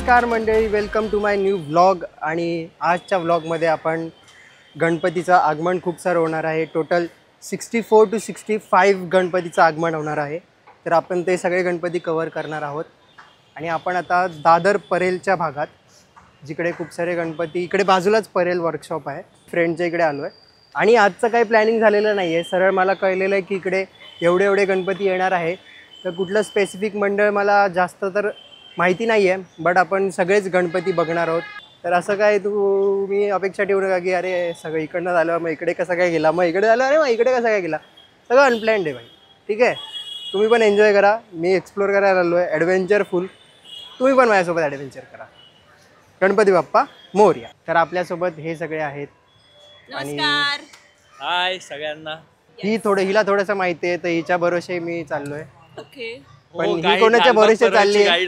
नमस्कार मंडळी, welcome to my new vlog. आणि आजच्या व्लॉगमध्ये आपण गणपतीचं आगमन खूप सारं होणार आहे. टोटल 64 to 65 गणपतीचं आगमन होणार आहे. तर आपण ते सगळे गणपती कवर करणार आहोत. आणि आपण आता दादर परेलच्या भागात, जिकडे खूप सारे गणपती, इकडे बाजूलाच परेल वर्कशॉप आहे, फ्रेंडच्या इकडे आलो आहे. आणि आजचं काही प्लॅनिंग झालेलं नाही आहे. सरळ मला कळलेलं आहे की इकडे एवढे गणपती येणार आहे. तर कुठलं स्पेसिफिक मंडळ मला जास्त तर माहिती नाही आहे, बट आपण सगळेच गणपती बघणार आहोत. तर असं काय मी अपेक्षा ठेवू नका की अरे सगळं इकडनं झालं मग इकडे कसं काय गेला, मग इकडे झालं अरे मग इकडे कसं काय गेला. सगळं अनप्लॅन्ड आहे भाई. ठीक आहे, तुम्ही पण एन्जॉय करा. मी एक्सप्लोर करायला आलो आहे, ॲडव्हेंचरफुल. तुम्ही पण माझ्यासोबत ॲडव्हेंचर करा. गणपती बाप्पा मोरया. तर आपल्यासोबत हे सगळे आहेत. आणि हाय सगळ्यांना. हिला थोडंसं माहिती आहे, तर हिच्या भरोसे मी चाललोय. ओके. पण ही कोणाच्या भरोसे चालली आहे,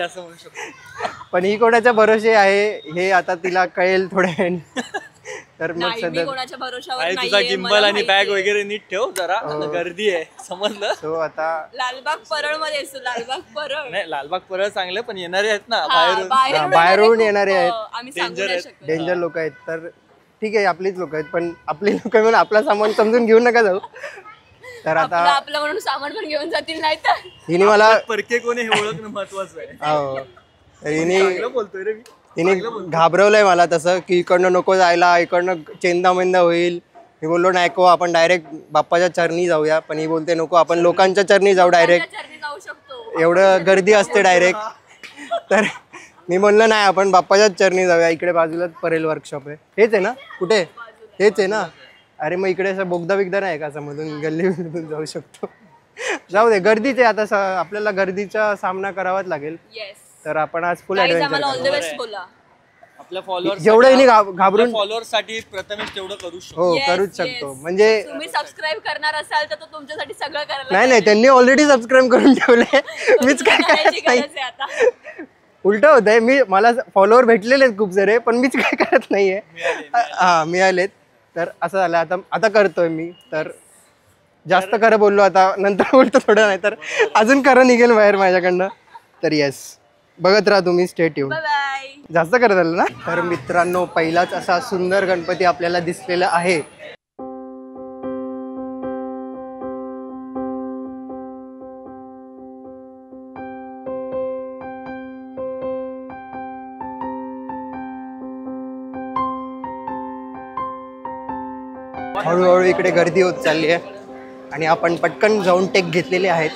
पण ही कोणाच्या भरोसे आहे हे आता तिला कळेल थोड्या वेळाने. तर मग सध्या कोणाच्या भरोशावर नाही. तुझा गिम्बल आणि बॅग वगैरे नीट ठेव जरा, गर्दी आहे समजलं. सो आता लालबाग परळ मध्ये असतो. लालबाग परळ नाही, लालबाग परळ चांगले पण येणारे आहेत ना बाहेरून येणारे आहेत, आम्ही सांगू नाही शकत. डेंजर लोक आहेत. तर ठीक आहे, आपलीच लोक आहेत, पण आपली लोक म्हणून आपला सामान समजून घेऊन नका जाऊ. तर आता आपलं म्हणून सामान पण घेऊन जातील, नाही तर हिने मला परके कोणी हे ओळखणं महत्वाचं आहे. हो, तर हिने घाबरवलंय मला तसं की इकडनं नको जायला, इकडनं चेंदामेंदा होईल. मी बोललो नको, आपण डायरेक्ट बाप्पाच्या चरणी जाऊया. पण ही बोलते नको, आपण लोकांच्या चरणी जाऊ डायरेक्ट, जाऊ शकतो, एवढं गर्दी असते डायरेक्ट. तर मी म्हणलं नाही, आपण बाप्पाच्याच चरणी जाऊया. इकडे बाजूलाच परेल वर्कशॉप आहे. हेच आहे ना, कुठे हेच आहे ना. अरे मग इकडे असं बोगदा बिगदा नाही का, असं मधून गल्लीमधून जाऊ शकतो. जाऊ दे, गर्दीच आहे आता, आपल्याला गर्दीचा सामना करावाच लागेल. तर आपण आज फुल ॲडव्हेंचर आपल्या फॉलोअर्स जेवढं हिने घाबरून फॉलोअर्स साठी प्रथमेश तेवढं करू शकतो. हो, करूच शकतो. म्हणजे तुम्ही सबस्क्राईब करणार असाल तर तो तुमच्यासाठी सगळं करायला नाही, त्यांनी ऑलरेडी सबस्क्राईब करून ठेवले. मीच काय करत नाही. उलट होत आहे, मला फॉलोअर भेटलेले आहेत खूप सारे, पण मीच काय करत नाहीये. हा, मिळालेत. तर असं झालं, आता करतोय मी. तर जास्त खरं बोललो, आता नंतर बोलतो थोडं, नाही तर अजून खरं निघेल बाहेर माझ्याकडनं. तर येस, बघत राहा तुम्ही, स्टेट येऊन. जास्त करत आलं ना. तर मित्रांनो, पहिलाच असा सुंदर गणपती आपल्याला दिसलेला आहे. हळूहळू इकडे गर्दी होत चालली आहे आणि आपण पटकन जाऊन टेक घेतलेले आहेत.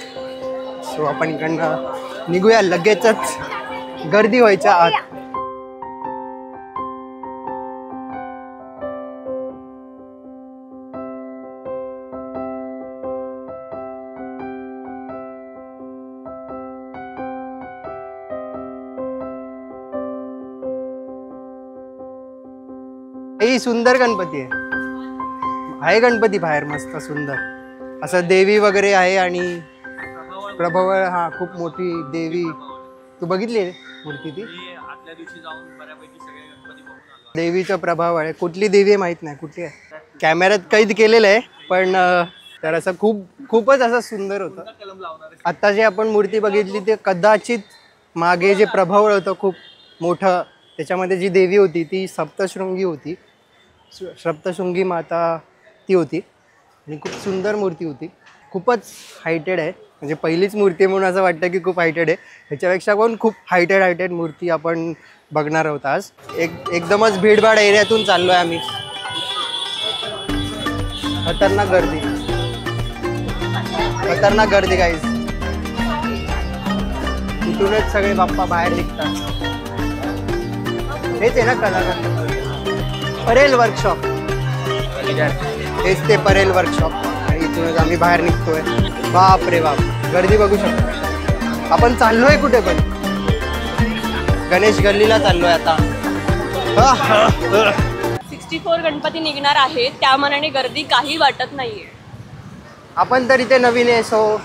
सो आपण इकडनं निघूया लगेचच, गर्दी व्हायच्या आत. ही सुंदर गणपती आहे गणपती बाहेर मस्त सुंदर असं देवी वगैरे आहे. आणि प्रभावळ, हा खूप मोठी देवी. तू बघितली मूर्ती ती? आदल्या दिवशी जाऊन बऱ्यापैकी सगळे गणपती बघून आलो. देवीचा प्रभाव आहे. कुठली देवी आहे माहित नाही, कुठली आहे. कॅमेऱ्यात कैद केलेलं आहे, पण तर असं खूपच असं सुंदर होतं. आता जे आपण मूर्ती बघितली ते कदाचित मागे जे प्रभावळ होतं खूप मोठं, त्याच्यामध्ये जी देवी होती ती सप्तशृंगी होती. सप्तशृंगी माता ती होती आणि खूप सुंदर मूर्ती होती. खूपच हायटेड आहे, म्हणजे पहिलीच मूर्ती म्हणून असं वाटतं की खूप हायटेड आहे. ह्याच्यापेक्षा पण खूप हायटेड मूर्ती आपण बघणार आहोत आज. एकदमच भीडभाड एरियातून चाललो आहे आम्ही. खतरनाक गर्दी गाईज. तिथूनच सगळे बाप्पा बाहेर निघतात. हेच आहे ना कलाकार परेल वर्कशॉप, हेच ते परेल वर्कशॉप. आणि इथूनच आम्ही बाहेर निघतोय. बाप रे बाप, गर्दी बघू शकतो. आपण चाललोय कुठे, पण गणेश गल्लीला चाललोय आता. 64 गणपती निघणार आहेत, त्या मनाने गर्दी काही वाटत नाहीये. आपण तर इथे नवीन आहे, सो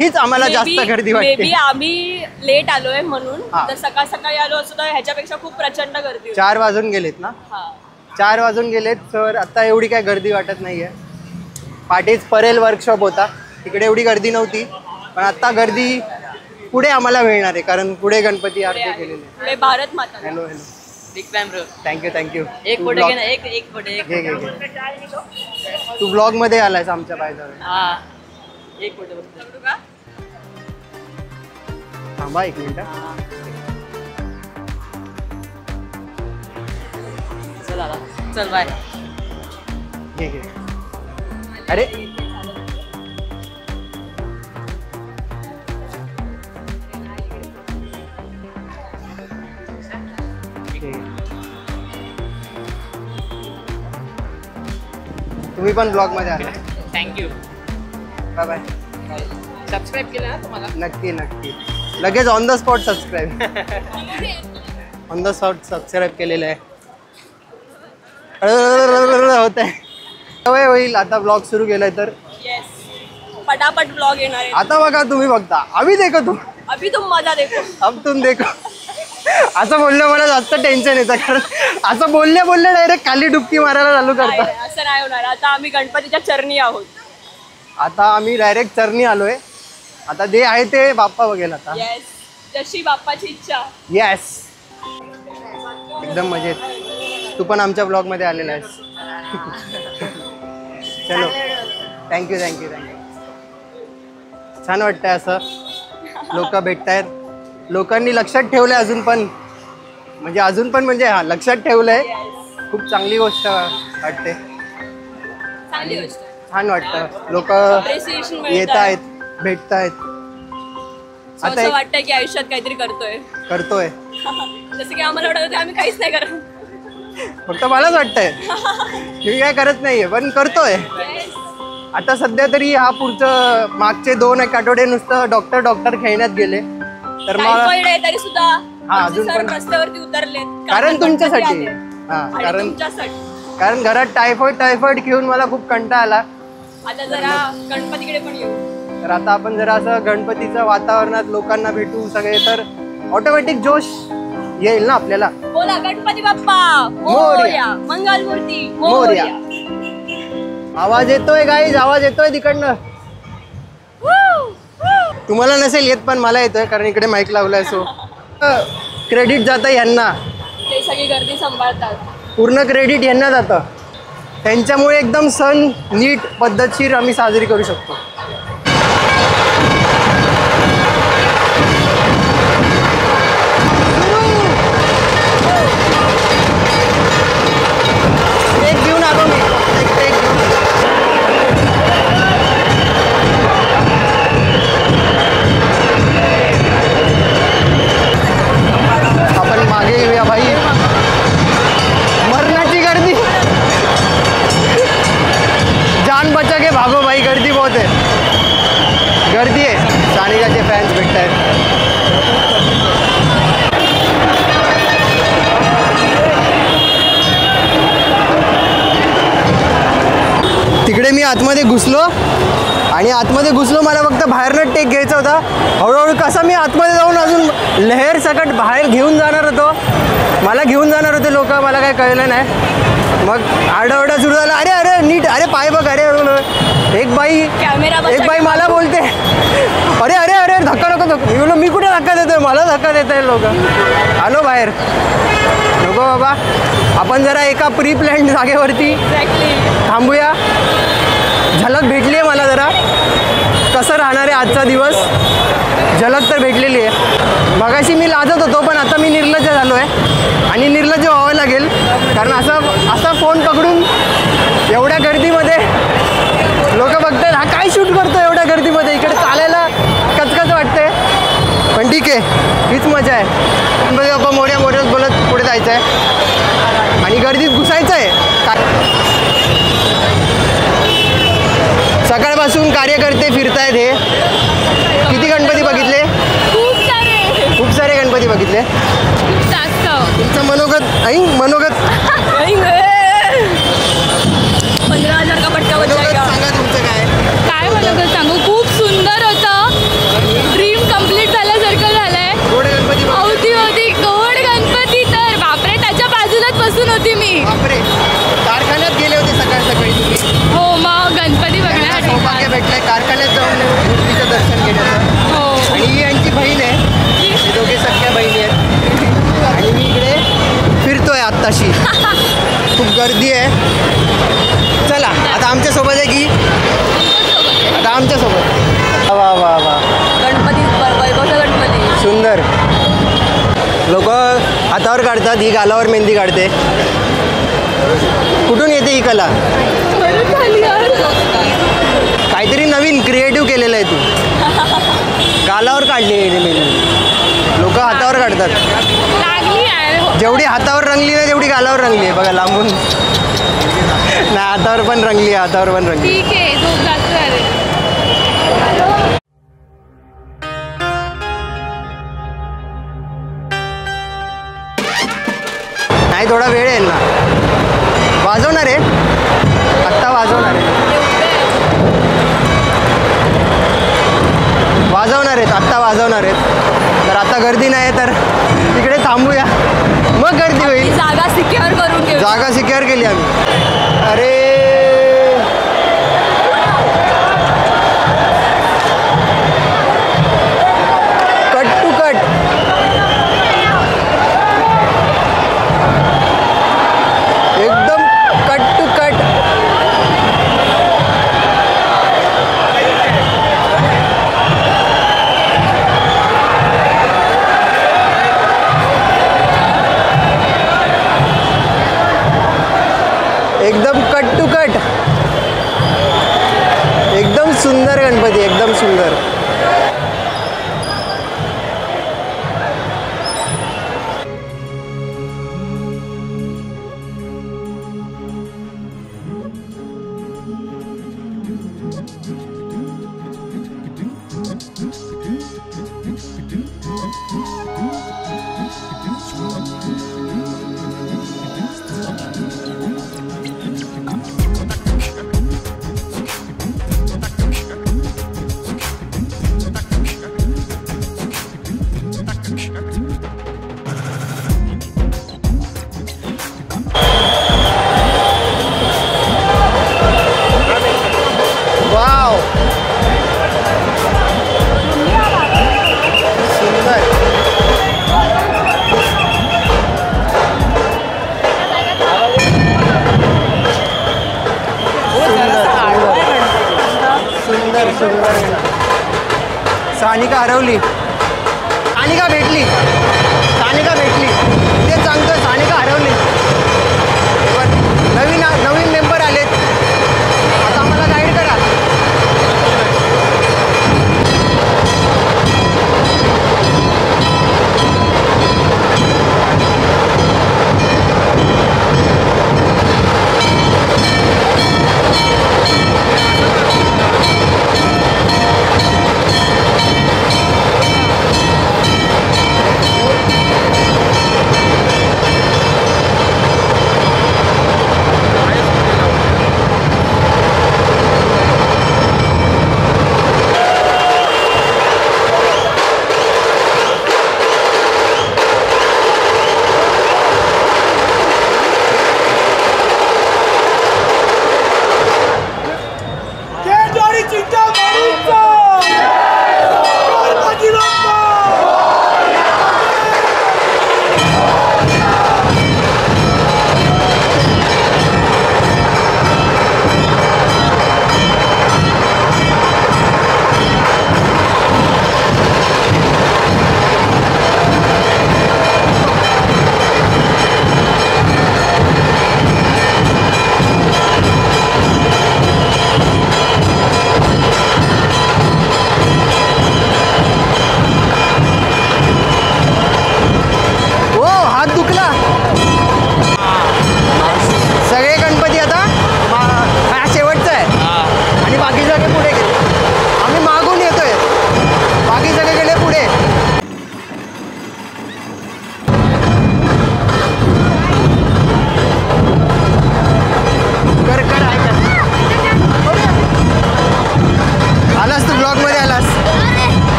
हीच आम्हाला जास्त गर्दी वाटते. मे बी आम्ही लेट आलोय म्हणून. तर सकाळ सकाळी आलो असतो तर ह्याच्यापेक्षा खूप प्रचंड गर्दी होती. 4 वाजून गेलेत ना. 4 वाजून गेलेत, तर आता एवढी काय गर्दी वाटत नाहीये. पाठीच परेल वर्कशॉप होता, तिकडे एवढी गर्दी नव्हती, पण आता गर्दी पुढे आम्हाला मिळणार आहे, कारण पुढे गणपती आरती केलेली आहे. पुढे भारत माता. Hello hello, big fan bro. Thank you. एक फोटो घे ना, एक फोटो तू ब्लॉग मध्ये आलायस आमच्या पायदा. हा, एक फोटो बघतो का? थांबा 1 मिनिट. चल आला, चल बाय. घे. अरे तुम्ही पण ब्लॉग मध्ये आला. थँक्यू. Bye bye. सबस्क्राईब केलं ना तुम्हाला? नक्की लगेच on the spot subscribe. On the spot subscribe केलेलं आहे. होत आहे. सवय होईल आता ब्लॉग सुरू केलाय तर. येस, पटापट ब्लॉग येणार आहे. आता बघा, तुम्ही बघता, अभी देखो तुम, अभी तुम मजा देखो. अब तुम देखो. असं बोललं मला जास्त टेन्शन येतं, कारण असं बोलले डायरेक्ट खाली डुबकी मारायला चालू नाही, करतात. नाही, असं नाही होणार. आता आम्ही गणपतीच्या चरणी आहोत. आता आम्ही डायरेक्ट चरणी आलोय. आता जे आहे ते बाप्पा बघेल आता. येस, जशी बाप्पाची इच्छा. येस, एकदम मजेत. तू पण आमच्या ब्लॉग मध्ये आलेला आहेस. चलो, थँक्यू. छान वाटतंय असं, लोक भेटतायत. लोकांनी लक्षात ठेवलंय अजून पण म्हणजे हा लक्षात ठेवलंय. खूप चांगली गोष्ट वाटते. चांगली गोष्ट. छान वाटतं, लोक Appreciation मिळतं. येत आहेत, भेटतायत. असं आता वाटतंय की आयुष्यात काहीतरी करतोय. जसं की आम्हाला वाटत होतं आम्ही काहीच नाही करत. फक्त मलाच वाटतंय मी काय करत नाहीये, पण करतोय. आता सध्या तरी हा पुढचं मागचे 2-1 आठवडे नुसतं डॉक्टर खेळण्यात गेले. तर मला टायफॉइड आहे तरी सुद्धा हा, अजून सर पण रस्त्यावरती उतरलेत. कारण तुमच्यासाठी. आले. हा, आणि कारण तुमच्यासाठी. कारण घरात टायफॉइड घेऊन मला खूप कंटाळा आला. आता जरा गणपतीकडे पण येऊ. तर आता आपण जरा असं गणपतीच्या वातावरणात लोकांना भेटू सगळे, तर ऑटोमॅटिक जोश येईल ना आपल्याला. बोला गणपती बाप्पा मोरया. मोरया, मंगलमूर्ती मोरया. आवाज येतोय गाईज, आवाज येतोय तिकडनं. तुम्हाला नसेल येत, पण मला येतोय कारण इकडे माईक लावलाय. सो क्रेडिट जातं यांना, ते सगळी गर्दी सांभाळतात. पूर्ण क्रेडिट यांना जातं. त्यांच्यामुळे एकदम सण नीट पद्धतशीर आम्ही साजरी करू शकतो. एक घेऊन आलो मी. आपण मागे येऊया भाई. मरणाची गर्दी, जान बचा के भागो भाई. गर्दी बहुत है, गर्दी आहे. सानिकाचे फॅन्स भेटत आहेत. तिकडे मी आतमध्ये घुसलो मला फक्त बाहेरनं टेक घ्यायचा होता. हळूहळू कसा मी आतमध्ये जाऊन अजून लहेर सकट बाहेर घेऊन जाणार होतो. मला घेऊन जाणार होते लोक, मला काही कळलं नाही. मग आरडाओरडा सुरू झाला. अरे नीट, अरे पाय बघ. अरे एक बाई मला बोलते, अरे धक्का नको. मी कुठे धक्का देतोय, मला धक्का देत आहे लोक. आलो बाहेर. नको बाबा, आपण जरा एका प्री प्लॅन्ड जागेवरती थांबूया. झलक भेटली आहे मला जरा, कसं राहणार आहे आजचा दिवस. झलक तर भेटलेली आहे. मगाशी मी लाजत होतो, पण आता मी निर्लज्ज झालो आहे आणि निर्लज्ज व्हावं लागेल. कारण असा फोन पकडून एवढ्या गर्दीमध्ये लोक बघतात, हा काय शूट करतो एवढ्या गर्दीमध्ये. इकडे चालायला कचकच वाटते, पण ठीक आहे, हीच मजा आहे. गणपती बाप्पा मोरया बोलत पुढे जायचं आहे आणि गर्दीत घुसायचं आहे. सकाळपासून कार्यकर्ते फिरतायत. हे किती गणपती बघितले? खूप सारे गणपती बघितले. तुमचं मनोगत 15,000 का पटका बजाएगा. सांगा तुमचं काय मनोगत सांगू. खूप सुंदर होतं. ड्रीम कम्प्लीट झाल्यासारखं झालंय. गोड गणपती होती गोड गणपती. तर बापरे, त्याच्या बाजूलाच बसून होती मी. बापरे, कारखान्यात गेले होते सकाळी तुम्ही. हो, मग गणपती सौभाग्य बघण्यासाठी. भेटलंय कारखान्यात जाऊन मूर्तीचं दर्शन घेण्याचं. हो. आणि ही यांची बहीण आहे. अशी खूप गर्दी आहे. चला आता आमच्यासोबत आहे की आता आमच्यासोबत वा वा वा गणपती वैभवचा गणपती सुंदर. लोक हातावर काढतात, ही गालावर मेहंदी काढते. कुठून येते ही कला? काहीतरी नवीन क्रिएटिव्ह केलेलं आहे तू. गालावर काढली आहे मेहंदी. लोक हातावर काढतात. लागली आहे. जेवढी हातावर रंगली नाही तेवढी गालावर रंगली आहे बघा लांबून. नाही हातावर पण रंगली आहे, हातावर पण रंगली. ठीक आहे, झोप जास्त झाले. नाही थोडा वेळ येईल ना. वाजवणार आहे आत्ता, वाजवणार आहे, वाजवणार आहेत आत्ता, वाजवणार आहेत. तर आता गर्दी नाही तर तिकडे थांबूया, मग गर्दी होईल. जागा सिक्युअर करून ठेव. जागा सिक्युअर केली आम्ही. अरे कट टू कट. एकदम कट टू कट. एकदम कट टू कट. एकदम सुंदर गणपती, एकदम सुंदर. वाव सुंदर. सुंदर सुंदर. सानिका हरवली. सानिका भेटली, सानिका भेटली. ते सांगतोय सानिका हरवली. पण नवीन नवीन मेंबर आलेत. आता आम्हाला गाईड करा.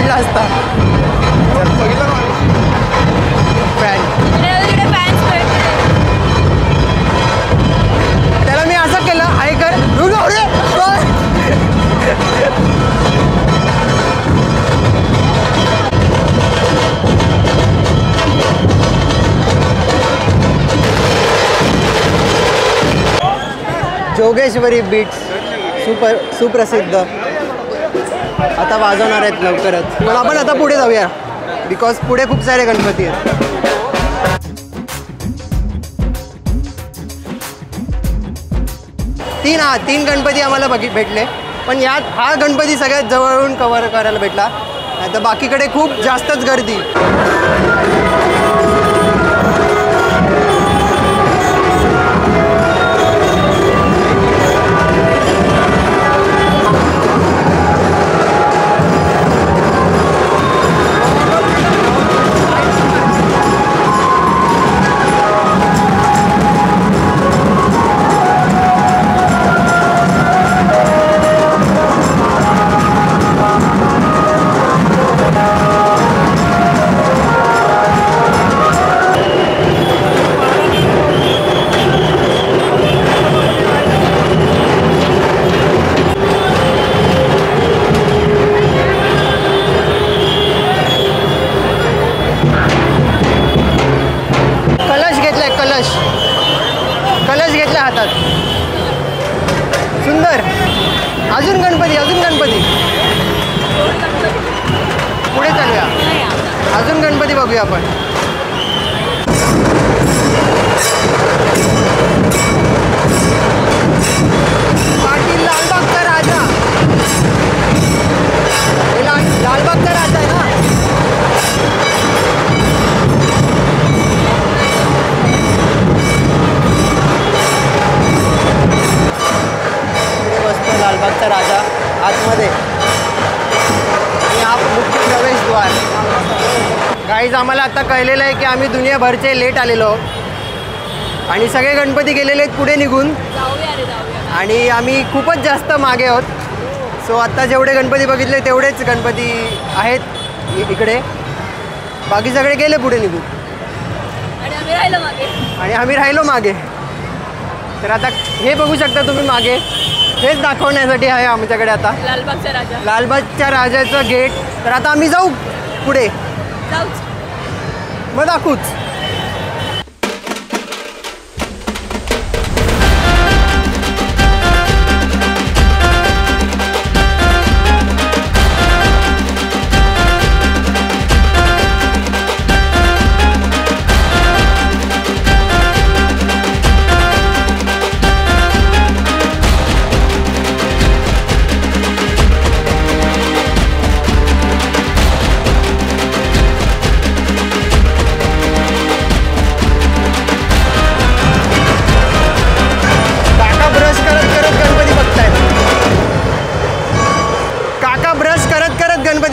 पडला असता. फॅन त्याला मी असं केलं ऐकर जोगेश्वरी बीट्स सुप्रसिद्ध आता वाजवणार आहेत लवकरच. पण आपण आता पुढे जाऊया बिकॉज पुढे खूप सारे गणपती आहेत. तीन गणपती आम्हाला भेटले, पण यात हा गणपती सगळ्यात जवळून कव्हर करायला भेटला. नाही तर बाकीकडे खूप जास्तच गर्दी. कलश घेतला हातात. सुंदर. अजून गणपती पुढे चालूया. अजून गणपती बघूया आपण. पाटील लालबागचा राजा. लालबागचा राजा आहे ना. लालबागचा राजा आतमध्ये आणि हा मुख्य प्रवेशद्वार. गाईज आम्हाला आता कळलेलं आहे की आम्ही दुनियाभरचे लेट आलेलो आणि सगळे गणपती गेलेले आहेत पुढे निघून आणि आम्ही खूपच जास्त मागे आहोत. सो आत्ता जेवढे गणपती बघितले तेवढेच गणपती आहेत इकडे. बाकी सगळे गेले पुढे निघून आणि आम्ही राहिलो मागे. तर आता हे बघू शकता तुम्ही मागे. हेच दाखवण्यासाठी आहे आमच्याकडे आता लालबागच्या राजाचं गेट. तर आता आम्ही जाऊ पुढे मग दाखवूच.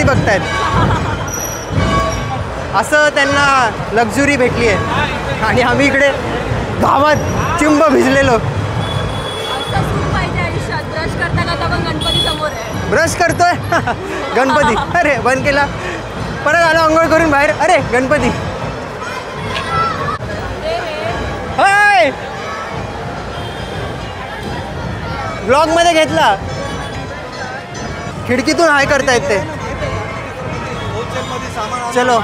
बघतायत असं त्यांना लक्झुरी भेटली आहे आणि आम्ही इकडे घामात चिंब भिजलेलो. ब्रश करतोय गणपती. अरे बंद केला. परत आलो आंघोळ करून बाहेर. अरे गणपती. हाय ब्लॉग मध्ये घेतला. खिडकीतून हाय करतायत ते. चलो.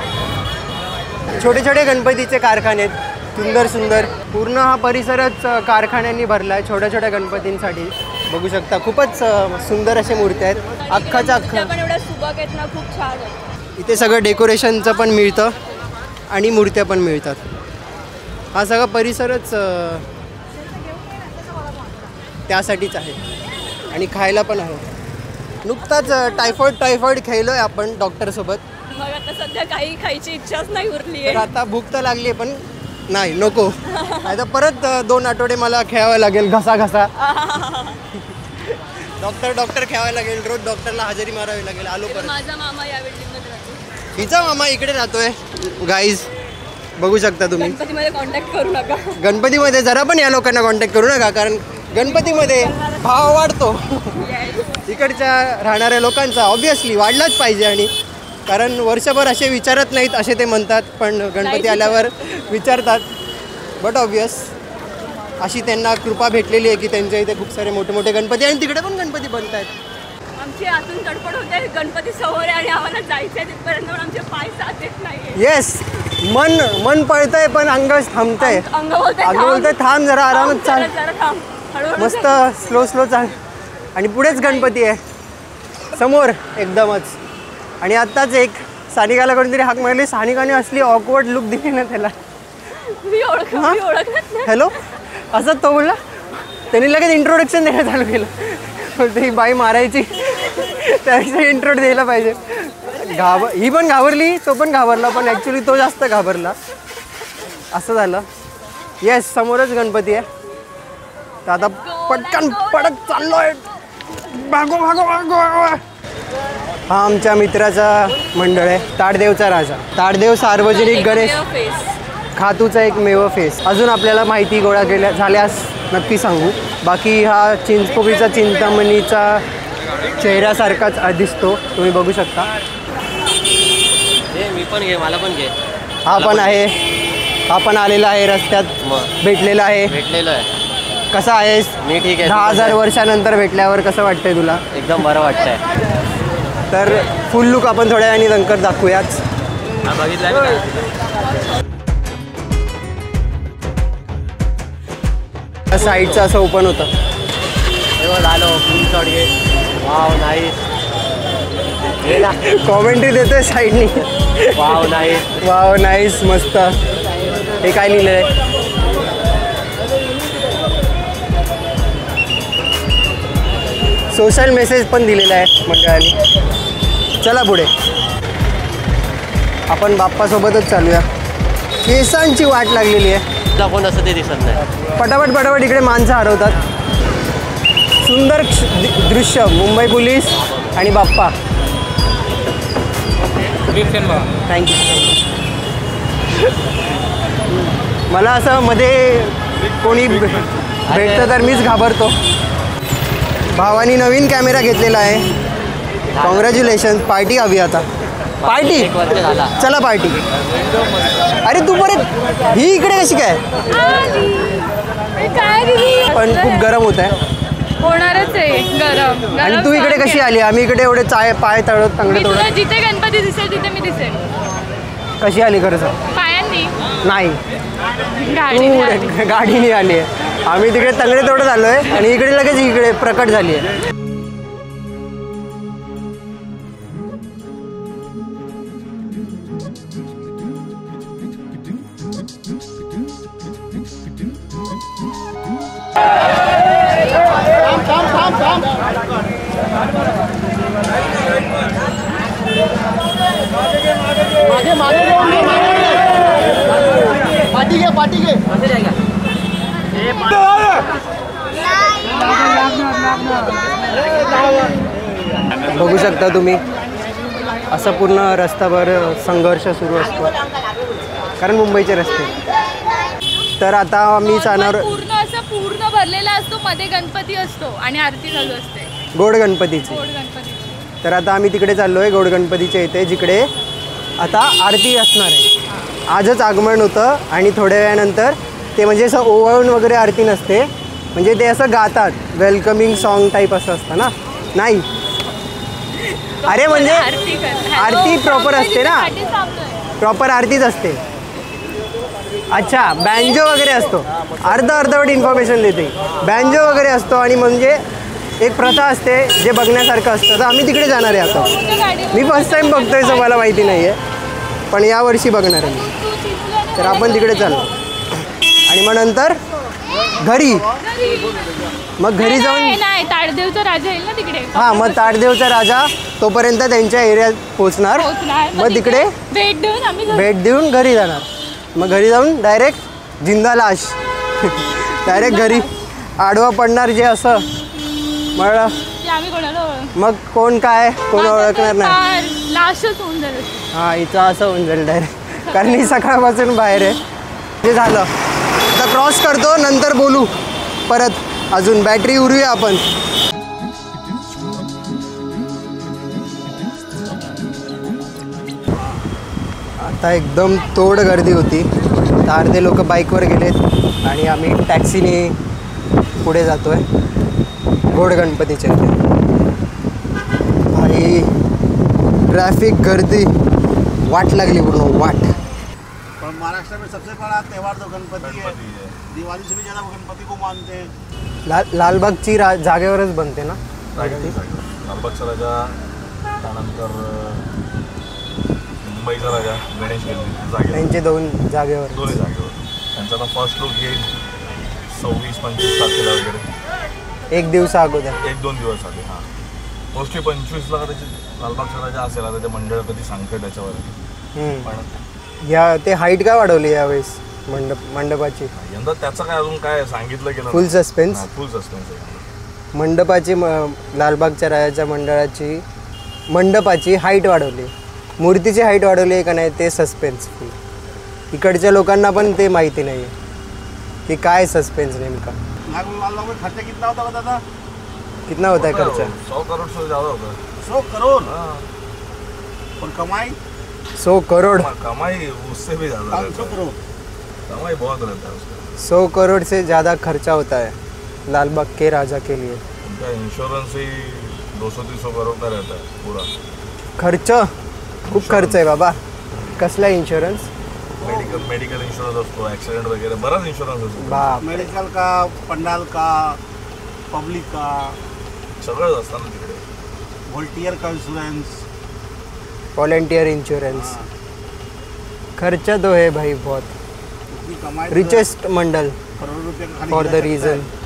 छोटे छोटे गणपतीचे कारखाने आहेत सुंदर सुंदर. पूर्ण हा परिसरच कारखान्यांनी भरला आहे छोट्या छोट्या गणपतींसाठी. बघू शकता खूपच सुंदर अशा मूर्त्या आहेत. अख्खाच्या अख्खा खूप छान आहे. इथे सगळं डेकोरेशनचं पण मिळतं आणि मूर्त्या पण मिळतात. हा सगळा परिसरच त्यासाठीच आहे आणि खायला पण आहे. नुकताच टायफॉइड खेळलोय आपण डॉक्टरसोबत. आता सध्या काही खायची इच्छाच नाही उरली आहे. आता भूक तर लागली आहे पण नाही नको. आता परत 2 आठवडे मला खेळावं लागेल घसा डॉक्टर खेळायला लागेल. रोज डॉक्टरला हजेरी मारावी लागेल. आलो परत. माझा मामा या बिल्डिंगमध्ये राहतो. हिचा मामा इकडे राहतोय. गाईज बघू शकता तुम्ही. गणपतीमध्ये कॉन्टॅक्ट करू नका. गणपतीमध्ये जरा पण या लोकांना कॉन्टॅक्ट करू नका कारण गणपतीमध्ये भाव वाढतो. इकडच्या राहणाऱ्या लोकांचा ऑब्विसली वाढलाच पाहिजे आणि कारण वर्षभर असे विचारत नाहीत असे ते म्हणतात, पण गणपती आल्यावर विचारतात. बट ऑब्वियस अशी त्यांना कृपा भेटलेली आहे की त्यांच्या इथे खूप सारे मोठे मोठे गणपती आणि तिकडे पण गणपती बनत आहेत. आमची आतून तडफड होते, गणपती समोर आहे आणि आम्हाला जायचं आहे तिथपर्यंत, पण आमचे पाय साथ येत नाही. येस, मन पळतंय पण अंग थांबतंय. अंग बोलतंय थांब जरा आरामात चाल, जरा थांब, हळूहळू मस्त स्लो चाल. आणि पुढेच गणपती आहे समोर एकदमच. आणि आत्ताच एक सानिकाला कोणतरी हाक मारली, सानिकाने असली ऑकवर्ड लुक दिली ना त्याला. मी ओळखत नाही. हॅलो असं तो बोलला. त्यांनी लगेच इंट्रोडक्शन द्यायला चालू केलं. बोलते ही बाई मारायची त्यापेक्षा इंट्रोड द्यायला पाहिजे. ही पण घाबरली, तो पण घाबरला, पण ॲक्च्युली तो जास्त घाबरला. असं झालं. येस, समोरच गणपती आहे. तर आता पटकन पडत चाललोय. भागो. हा आमच्या मित्राचा मंडळ आहे, ताडदेवचा राजा. ताडदेव सार्वजनिक गणेश खातूचा एक मेव फेस. अजून आपल्याला माहिती गोळा केल्या झाल्यास नक्की सांगू. बाकी हा चिंचपोकळीचा चिंतामणीचा चेहऱ्यासारखाच दिसतो, तुम्ही बघू शकता. मी पण घे, मला पण घे. हा पण आहे, हा पण आलेला आहे रस्त्यात, भेटलेला आहे. कसा आहेस? मी ठीक आहे. 10,000 वर्षानंतर भेटल्यावर कसं वाटतंय तुला? एकदम बरं वाटतंय. तर फुल लुक आपण थोड्या वेळाने नंतर दाखवूयाच. साईडचं असं ओपन होतं. कॉमेंट्री देतोय साईडनी. वाव नाईस, मस्त. हे काय लिहिलं आहे? सोशल मेसेज पण दिलेला आहे मंडळाने. चला पुढे आपण बाप्पासोबतच चालूया. केसांची वाट लागलेली आहे. कोण असं ते दिसत नाही. पटापट इकडे माणसं हरवतात. सुंदर दृश्य. मुंबई पोलीस आणि बाप्पा. थँक्यू. मला असं मध्ये कोणी भेटतं तर मीच घाबरतो. भावानी नवीन कॅमेरा घेतलेला आहे. कॉंग्रॅच्युलेशन. पार्टी हवी आता. पार्टी, चला पार्टी. अरे तू परत ही इकडे कशी काय? पण खूप गरम होत आहे. होणारच आहे गरम. आणि तू इकडे कशी आली? आम्ही इकडे एवढे पाय तळत चांगले तोडत. जिथे गणपती दिसेल तिथे मी दिसेल. कशी आली खरं सांग? पायांनी नाही, गाडी गाडीने आली आहे. आम्ही तिकडे तंगडे तोडत आलोय आणि इकडे लगेच इकडे प्रकट झाली आहे. बघू शकता तुम्ही, असं पूर्ण रस्त्यावर संघर्ष सुरू असतो कारण मुंबईचे रस्ते. तर आता मी जाणार. पूर्ण भरलेला असतो, मध्ये गणपती असतो आणि आरती चालू असते गोड गणपतीची. तर आता आम्ही तिकडे चाललो आहे गोड गणपतीच्या इथे, जिकडे आता आरती असणार आहे. आजच आगमन होतं आणि थोड्या वेळानंतर ते म्हणजे असं ओवाळून वगैरे आरती नसते, म्हणजे ते असं गातात, वेलकमिंग सॉन्ग टाईप असं असतं ना. नाही, अरे म्हणजे आरती प्रॉपर असते ना, प्रॉपर आरतीच असते. अच्छा, बँजो वगैरे असतो. अर्धवट इन्फॉर्मेशन देते. बँजो वगैरे असतो आणि म्हणजे एक प्रथा असते जे बघण्यासारखं असतं. तर आम्ही तिकडे जाणार आहे आता. मी फर्स्ट टाईम बघतोय, सो मला माहिती नाही आहे, पण यावर्षी बघणार आहे मी. तर आपण तिकडे चाललो आणि मग नंतर घरी. मग घरी जाऊन ताडदेवचा राजा येईल ना तिकडे. हां, मग ताडदेवचा राजा तोपर्यंत त्यांच्या एरियात पोहोचणार. मग तिकडे भेट देऊन घरी जाणार. मग घरी जाऊन डायरेक्ट जिंदा लाश. डायरेक्ट घरी आडवा पडणार जे असं. मग कोण काय कोण ओळखणार नाही. हां, इथं असं होऊन जाईल डायरेक्ट, कारण ही सकाळपासून बाहेर आहे. ते झालं, आता क्रॉस करतो, नंतर बोलू परत. अजून बॅटरी उरूया आपण. आता एकदम तोड गर्दी होती, तर अर्धे लोक बाईकवर गेलेत आणि आम्ही टॅक्सीने पुढे जातोय गोड गणपतीच्या इथे. भाई ट्रॅफिक गर्दी वाट लागली पूर्ण वाट. पर महाराष्ट्र में सबसे बड़ा त्यौहार तो गणपति है. दिवाली से भी ज़्यादा गणपति को मानते हैं. लालबागची जागेवरच बनते ना लालबागचा राजा, त्यानंतर मुंबईचा राजा गणेश जागेवर, त्यांचे दोन जागेवर. दोन्ही जागेवर. त्यांचा आता फर्स्ट लुक येईल 26-25 तारखेला वगैरे, एक दिवसा अगोदर. 1-2 दिवस आले. हां, मोस्टली 25ला त्याची लालबागचा राजा असेल. आता ते मंडळ कधी सांगते त्याच्यावर. पण या ते हाईट काय वाढवली यावेळेस मंडपाची? यंदा त्याचं काय अजून काय सांगितलं गेलं. फुल सस्पेन्स. फुल सस्पेन्स आहे. मंडपाची लालबागच्या राजाच्या मंडपाची हाईट वाढवली, मूर्तीची हाईट वाढवली आहे का नाही ते सस्पेन्सफुल. इकडच्या लोकांना पण ते माहिती नाही आहे की काय सस्पेन्स नेमका. लालबाग में खर्चा कितना होता है दादा? कितना होता है खर्चा? 100 करोड़ से ज़्यादा होता है. 100 करोड़. हाँ, और कमाई 100 करोड़. कमाई उससे भी ज़्यादा 500 करोड़. कमाई बहुत रहता है उसका. 100 करोड़ से ज़्यादा खर्चा होता है लालबाग के राजा के लिए. उनका इंश्योरेंस ही 200-300 करोड़ का रहता है पूरा. खर्च खूप खर्च आहे बाबा. कसला इन्शुरन्स? मेडिकल इंश्योरेंस असतो, ॲक्सिडेंट वगैरे बराच इन्शुरन्स असतो. बाप. मेडिकल का, पंडाल का, पब्लिक का, सगळंच असतं ना तिकडे. वॉलंटियर का इंश्योरेंस, वॉलंटियर इंश्योरेंस. खर्चा तो है भाई बहुत. इतनी कमाई. रिचेस्ट मंडल करोड़ रुपये का खाली फॉर द खर्चा रिझन. है.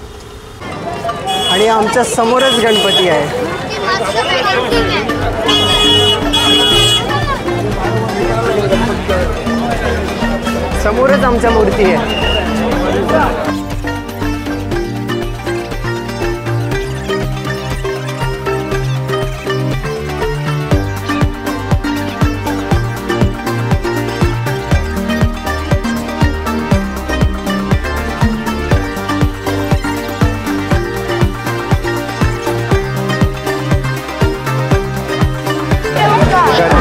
आणि आमच्या समोरच गणपती आहे. समोरच आमच्या मूर्ती आहे.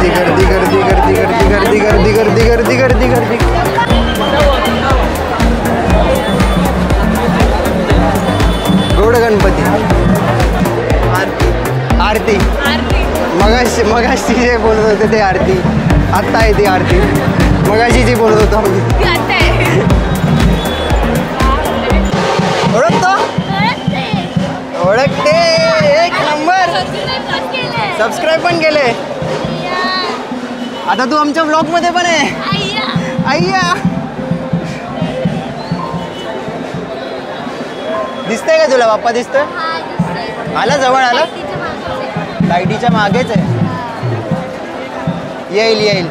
गर्दी गर्दी गर्दी गर्दी गर्दी गर्दी गर्दी गर्दी गर्दी गर्दी. गोड गणपती. आरती. मगाशी जे बोलत होते ते आरती. आत्ता आहे ती आरती. मगाशी जी बोलत होतो आम्ही. ओळखतो? ओळखते. एक नंबर. सबस्क्राईब पण केले. आता तू आमच्या ब्लॉग मध्ये पण आहे. अय्या दिसतंय का तुला? बाप्पा दिसतोय? आला जवळ आला. लाईटीच्या मागेच आहे. येईल येईल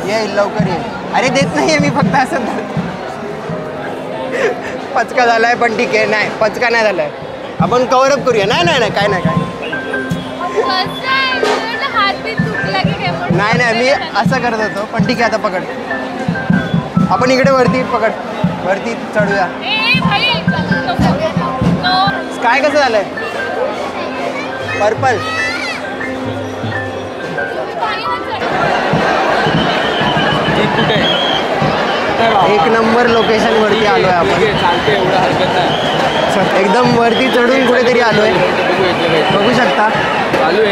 येईल लवकर येईल. अरे देत नाहीये मी, फक्त असं पचका झालाय. पण ठीक आहे. नाही पचका नाही झालाय. आपण कव्हरअप करूया. नाही नाही नाही काय नाही काय नाही नाही मी असं करत होतो. पण ठीक आहे आता पकड. आपण इकडे वरती पकड. वरती चढूया. काय कसं झालंय? पर्पल. एक नंबर लोकेशन वरती आलोय आपण. एकदम वरती चढून कुठेतरी आलोय. बघू शकता. हॅलो.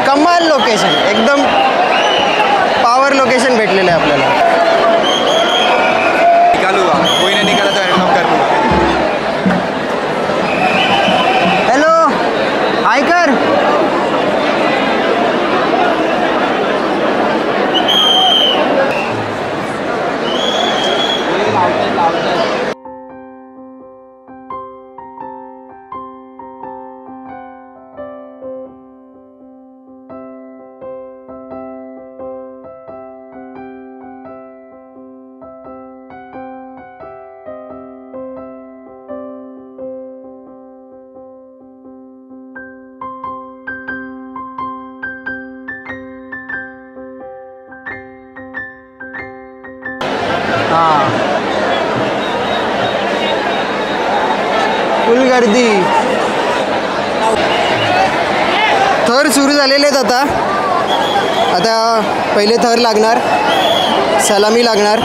कमाल लोकेशन एकदम पावर लोकेशन भेटलेलं आहे आपल्याला. कोई नाही निघाला तर हॅलो हाय कर. हां फुल गर्दी. थर सुरू झालेले आहेत आता. आता पहिले थर लागणार, सलामी लागणार.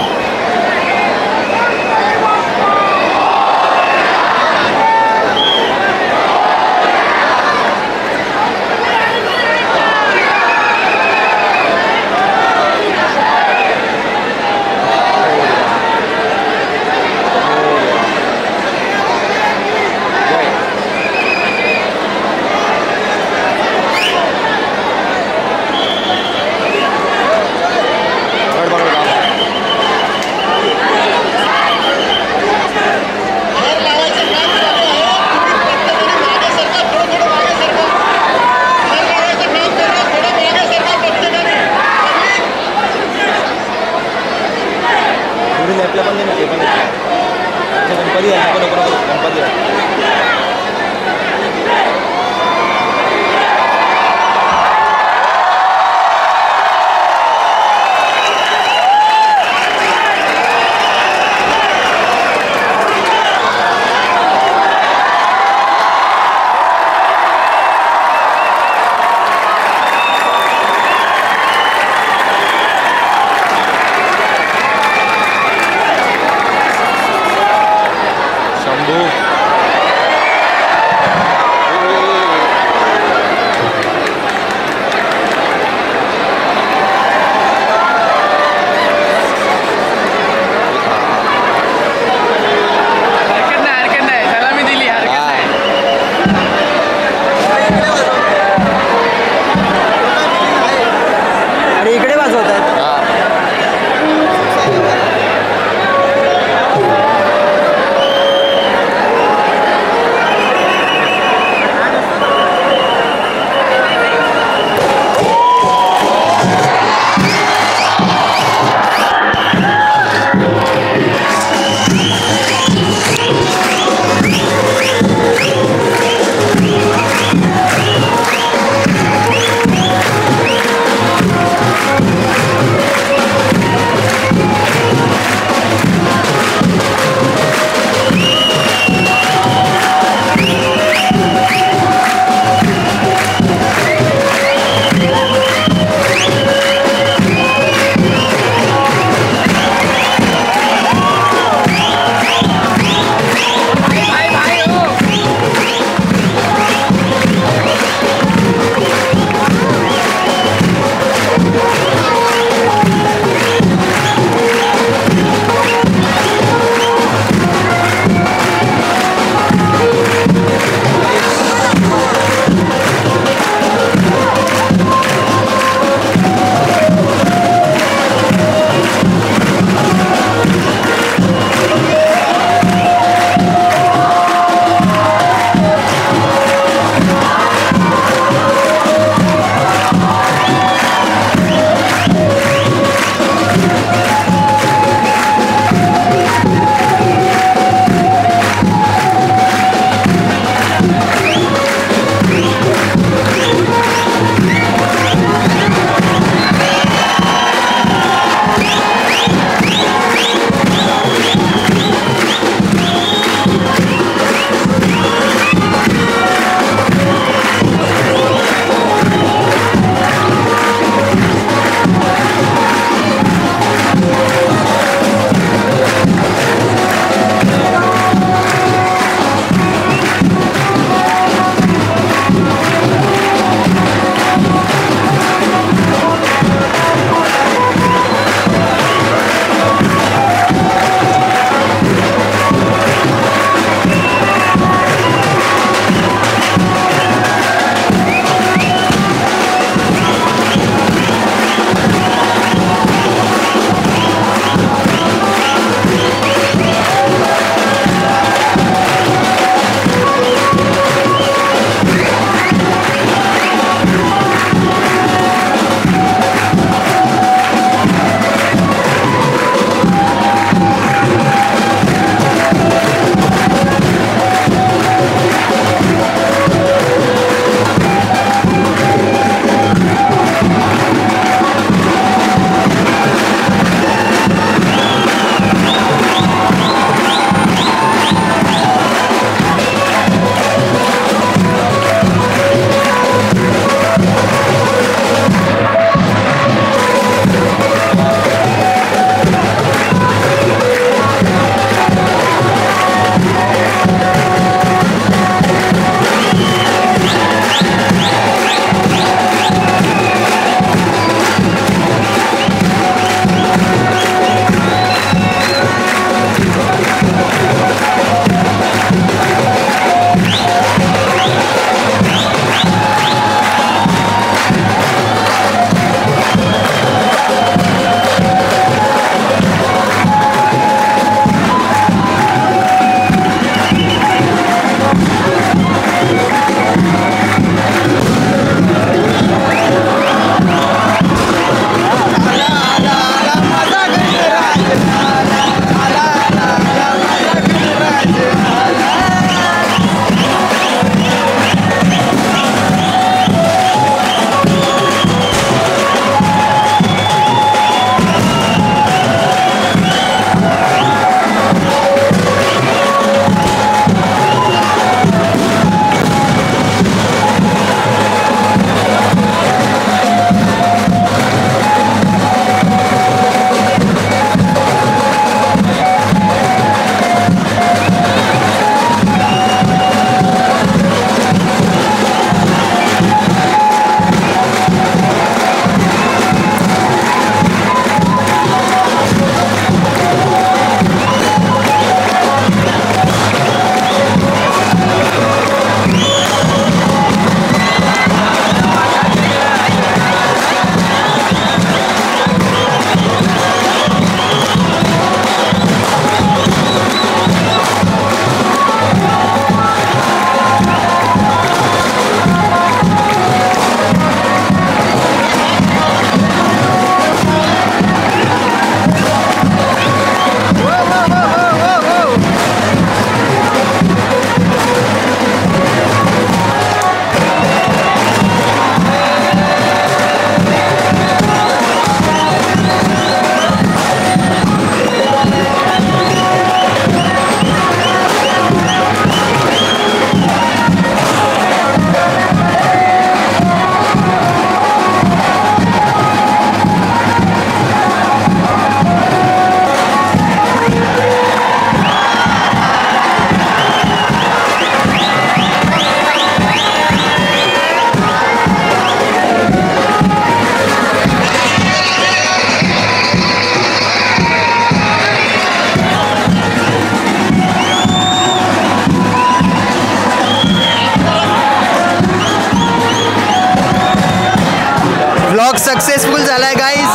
व्लॉग सक्सेसफुल झालाय गाईज.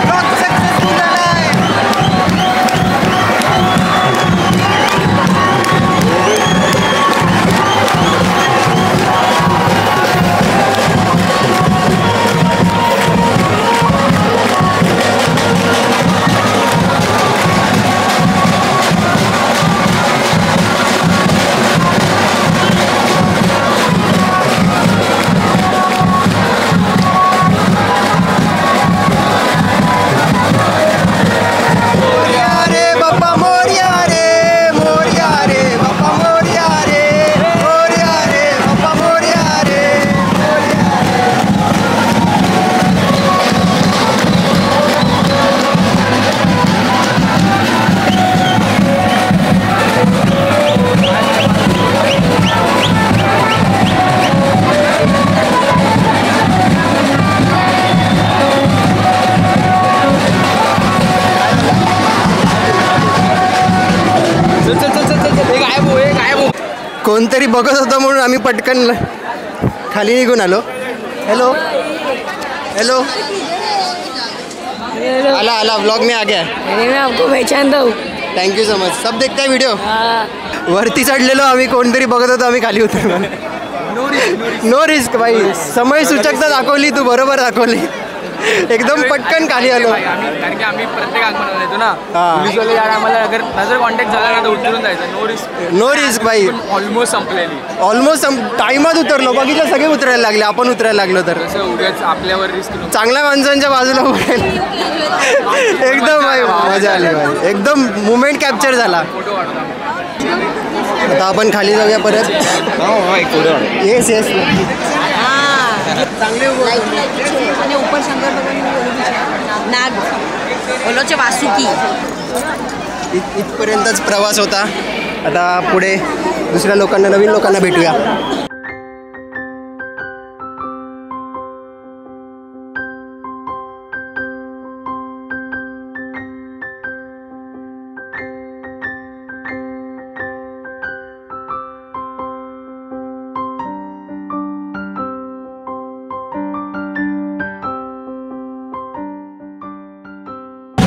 व्लॉग सक्सेसफुल झालाय. कोणतरी बघत होतं म्हणून आम्ही पटकन खाली निघून आलो. हेलो हेलो आला आला व्लॉग में आ गया. मैं आपको पहचानता हूँ. Thank you so much. सब देखताय व्हिडिओ. वरती चढलेलो आम्ही, कोणतरी बघत होतो आम्ही खाली उतरलो. नो रिस्क भाई. समय सूचकता दाखवली तू, बरोबर दाखवली. एकदम पटकन खाली आलो. कारण की आम्ही प्रत्येक आगमनाला येतो ना, पोलीसवाले आम्हाला अगर नजर कॉन्टॅक्ट झाला ना तर उतरून जायचं. No risk. नो रिस्क भाई. ऑलमोस्ट संपलेली. ऑलमोस्ट टाइमात उतरलो. बघितलं सगळे उतरायला लागले, आपण उतरायला लागलो तर उद्याच आपल्यावर रिस्क नको. चांगल्या माणसांच्या बाजूला एकदम भाई मजा आली भाई. एकदम मुमेंट कॅप्चर झाला. आता आपण खाली जाऊया परत. Yes yes. चांगले आणि ऊपर शंकर भगवान नाग ओलोचे वासुकी. इथपर्यंतच प्रवास होता. आता पुढे दुसऱ्या लोकांना, नवीन लोकांना भेटूया.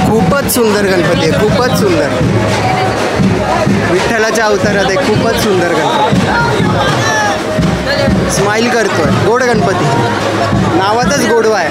खूपच सुंदर गणपती आहे, खूपच सुंदर. विठ्ठलाच्या अवतारात आहे. खूपच सुंदर गणपती. स्माईल करतोय. गोड गणपती. नावातच गोडवा आहे.